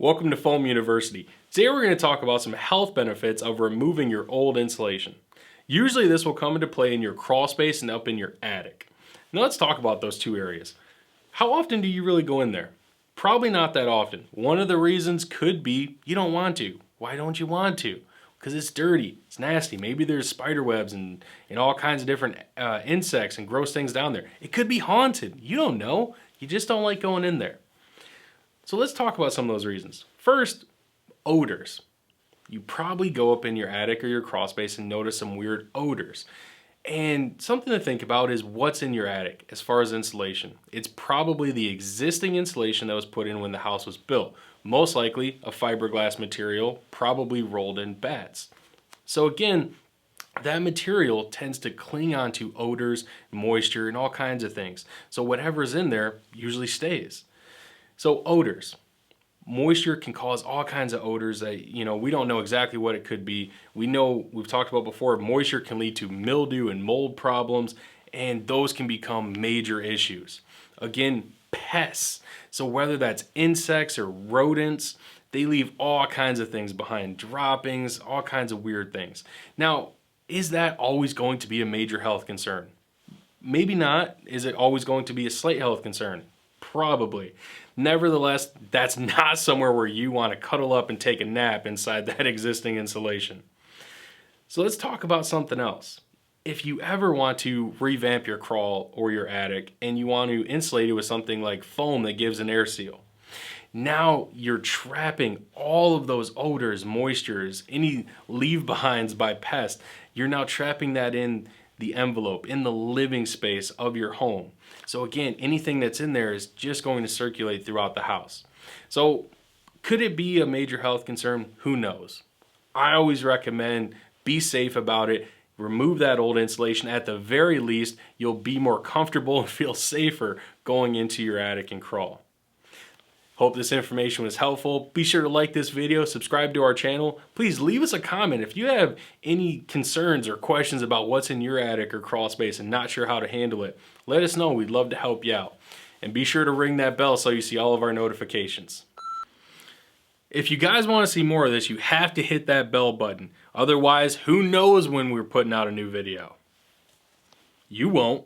Welcome to Foam University. Today we're going to talk about some health benefits of removing your old insulation. Usually this will come into play in your crawl space and up in your attic. Now let's talk about those two areas. How often do you really go in there? Probably not that often. One of the reasons could be you don't want to. Why don't you want to? Because it's dirty, it's nasty. Maybe there's spider webs and all kinds of different insects and gross things down there. It could be haunted. You don't know. You just don't like going in there. So let's talk about some of those reasons. First, odors. You probably go up in your attic or your crawl space and notice some weird odors. And something to think about is what's in your attic as far as insulation. It's probably the existing insulation that was put in when the house was built. Most likely a fiberglass material, probably rolled in bats. So again, that material tends to cling onto odors, moisture, and all kinds of things. So whatever's in there usually stays. So odors. Moisture can cause all kinds of odors that, we don't know exactly what it could be. We know, we've talked about before, moisture can lead to mildew and mold problems, and those can become major issues. Again, pests. So whether that's insects or rodents, they leave all kinds of things behind. Droppings, all kinds of weird things. Now, is that always going to be a major health concern? Maybe not. Is it always going to be a slight health concern? Probably. Nevertheless, that's not somewhere where you want to cuddle up and take a nap inside that existing insulation. So let's talk about something else. If you ever want to revamp your crawl or your attic and you want to insulate it with something like foam that gives an air seal, now you're trapping all of those odors, moistures, any leave-behinds by pests. You're now trapping that in the envelope, in the living space of your home. So again, anything that's in there is just going to circulate throughout the house. So could it be a major health concern? Who knows? I always recommend be safe about it. Remove that old insulation. At the very least, you'll be more comfortable and feel safer going into your attic and crawl. Hope this information was helpful. Be sure to like this video, subscribe to our channel. Please leave us a comment if you have any concerns or questions about what's in your attic or crawl space and not sure how to handle it. Let us know. We'd love to help you out. And be sure to ring that bell so you see all of our notifications. If you guys want to see more of this, you have to hit that bell button. Otherwise, who knows when we're putting out a new video? You won't.